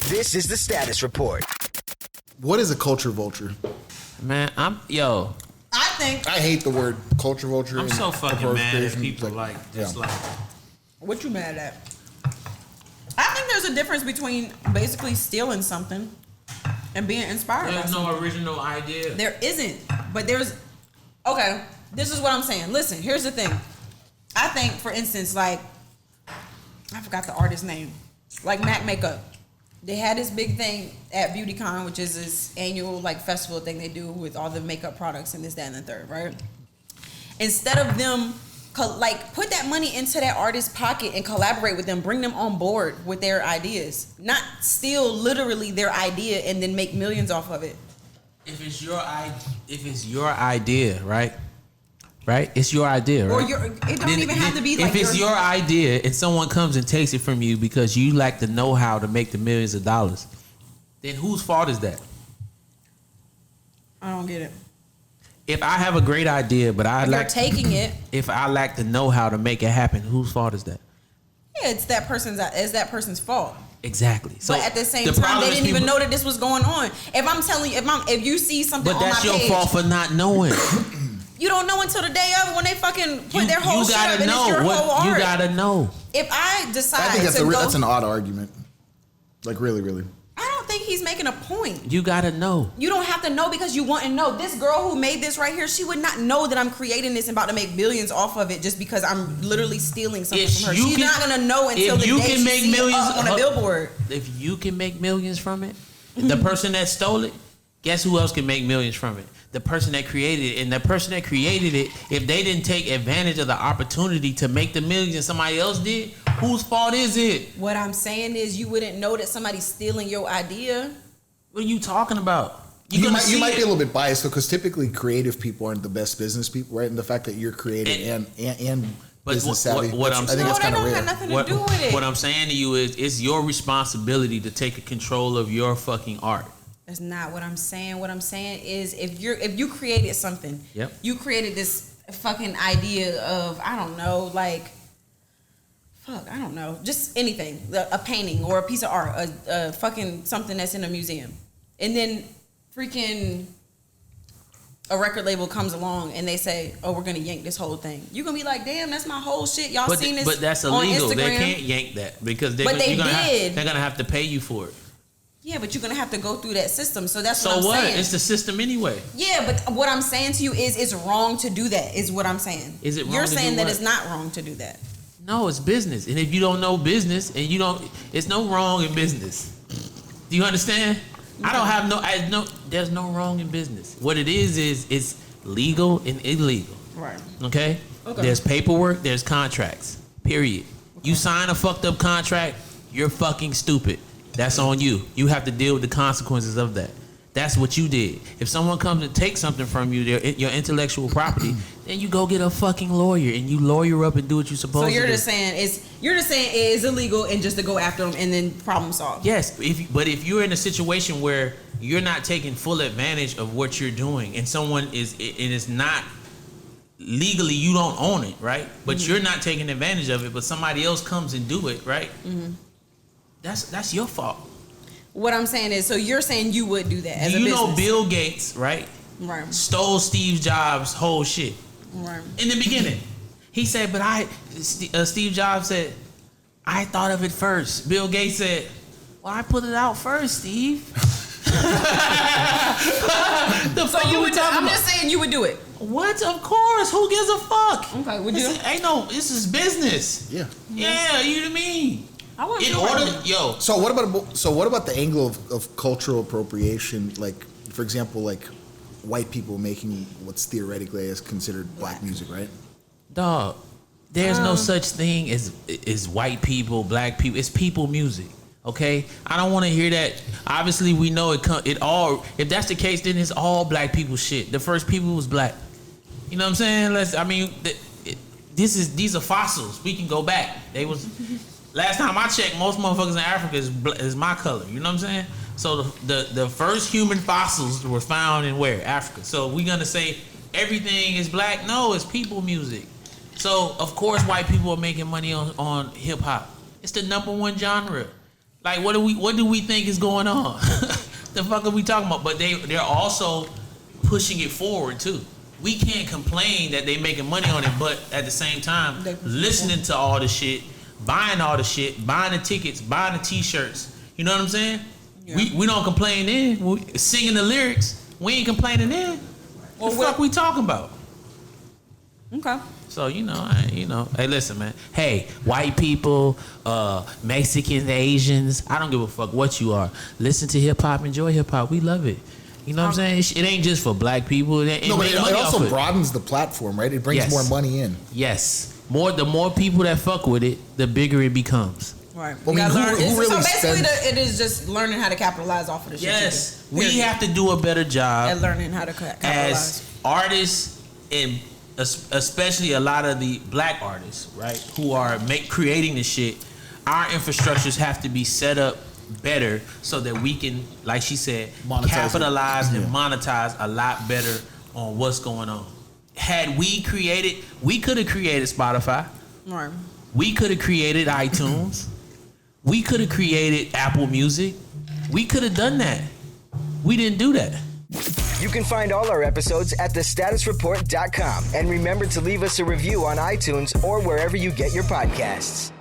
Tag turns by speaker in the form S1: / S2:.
S1: This is the status report.
S2: What is a culture vulture?
S3: Man,
S4: I
S2: hate the word culture vulture.
S3: I'm so fucking mad at people like
S4: What you mad at? I think there's a difference between basically stealing something and being inspired.
S3: There's no original idea.
S4: There isn't, but there's. Okay, this is what I'm saying. Listen, here's the thing. I think, for instance, like I forgot the artist's name, like MAC Makeup. They had this big thing at BeautyCon, which is this annual like festival thing they do with all the makeup products and this, that, and the third, right? Instead of them like put that money into that artist's pocket and collaborate with them, bring them on board with their ideas, not steal literally their idea and then make millions off of it.
S3: If it's your idea, right? Right? It's your idea, right?
S4: Or it don't even have to be like
S3: if it's your idea and someone comes and takes it from you because you lack the know-how to make the millions of dollars, then whose fault is that?
S4: I don't get it.
S3: If I have a great idea, but
S4: you're taking it.
S3: If I lack the know-how to make it happen, whose fault is that?
S4: Yeah, it's that person's fault.
S3: Exactly. So
S4: but at the same time, they didn't even know that this was going on. If I'm telling you, if you see something on my page,
S3: but that's your fault for not knowing.
S4: You don't know until the day of when they fucking put their whole shit up and it's your whole art.
S3: You gotta know.
S4: If I decide
S2: I think that's an odd argument. Like really, really.
S4: I don't think he's making a point.
S3: You gotta know.
S4: You don't have to know because you want to know. This girl who made this right here, she would not know that I'm creating this and about to make billions off of it just because I'm literally stealing something from her. She's not gonna know until the day she sees it up on a billboard.
S3: If you can make millions from it, the person that stole it, guess who else can make millions from it? The person that created it. And the person that created it, if they didn't take advantage of the opportunity to make the millions and somebody else did, whose fault is it?
S4: What I'm saying is you wouldn't know that somebody's stealing your idea.
S3: What are you talking about?
S2: You might be a little bit biased because typically creative people aren't the best business people, right? And the fact that you're creative and business savvy, I think that's kind of rare.
S4: Have nothing to do with it.
S3: What I'm saying to you is it's your responsibility to take control of your fucking art.
S4: That's not what I'm saying. What I'm saying is if you created something, you created this fucking idea of, I don't know, like, I don't know, just anything, a painting or a piece of art, a fucking something that's in a museum. And then freaking a record label comes along and they say, oh, we're going to yank this whole thing. You're going to be like, damn, that's my whole shit. Y'all seen this on Instagram?
S3: But that's illegal. They can't yank that because they're going to have to pay you for it.
S4: Yeah, but you're going to have to go through that system. So that's what I'm saying. So what?
S3: It's the system anyway.
S4: Yeah, but what I'm saying to you is it's wrong to do that, is what I'm saying.
S3: Is it wrong
S4: You're
S3: to
S4: saying
S3: do
S4: that
S3: what?
S4: It's not wrong to do that.
S3: No, it's business. And if you don't know business and it's no wrong in business. Do you understand? Okay. There's no wrong in business. What it is it's legal and illegal.
S4: Right.
S3: Okay? There's paperwork, there's contracts. Period. Okay. You sign a fucked up contract, you're fucking stupid. That's on you. You have to deal with the consequences of that. That's what you did. If someone comes and takes something from you, your intellectual property, then you go get a fucking lawyer and you lawyer up and do what you're supposed to do.
S4: So you're just saying it is illegal and just to go after them and then problem solve.
S3: Yes, but if you're in a situation where you're not taking full advantage of what you're doing and someone is not legally, you don't own it, right? But you're not taking advantage of it, but somebody else comes and do it, right? Mm-hmm. That's your fault.
S4: What I'm saying is, so you're saying you would do that as a business.
S3: You know Bill Gates, right?
S4: Right.
S3: Stole Steve Jobs' whole shit.
S4: Right.
S3: In the beginning. He said, but Steve Jobs said, I thought of it first. Bill Gates said, well, I put it out first, Steve.
S4: I'm just saying you would do it.
S3: What? Of course. Who gives a fuck?
S4: Okay, would you?
S3: This is business.
S2: Yeah.
S3: Yeah, you know what I mean?
S2: So what about the angle of cultural appropriation? Like, for example, like white people making what's theoretically is considered black music, right?
S3: Dog, there's no such thing as white people, black people. It's people music. Okay, I don't want to hear that. Obviously, we know it all. If that's the case, then it's all black people shit. The first people was black. You know what I'm saying? These are fossils. We can go back. They was. Last time I checked, most motherfuckers in Africa is my color. You know what I'm saying? So the first human fossils were found in where? Africa. So we gonna say everything is black? No, it's people music. So of course white people are making money on hip hop. It's the number one genre. Like, what do we think is going on? The fuck are we talking about? But they're also pushing it forward too. We can't complain that they making money on it, but at the same time, listening to all the shit, buying all the shit, buying the tickets, buying the t-shirts. You know what I'm saying? Yeah. We don't complain then. We singing the lyrics. We ain't complaining then. What the fuck we talking about?
S4: Okay.
S3: So, hey, listen, man. Hey, white people, Mexicans, Asians, I don't give a fuck what you are. Listen to hip-hop, enjoy hip-hop. We love it. You know what I'm saying? It ain't just for black people. It
S2: also broadens the platform, right? It brings more money in.
S3: Yes. The more people that fuck with it, the bigger it becomes.
S4: Right.
S2: Well,
S4: so basically, it is just learning how to capitalize off of the shit.
S3: Yes. We have to do a better job
S4: at learning how to capitalize.
S3: As artists, and especially a lot of the black artists, right, who are creating this shit. Our infrastructures have to be set up better so that we can, like she said, capitalize and monetize a lot better on what's going on. Had we could have created Spotify.
S4: Right.
S3: We could have created iTunes. We could have created Apple Music. We could have done that. We didn't do that.
S1: You can find all our episodes at thestatusreport.com. And remember to leave us a review on iTunes or wherever you get your podcasts.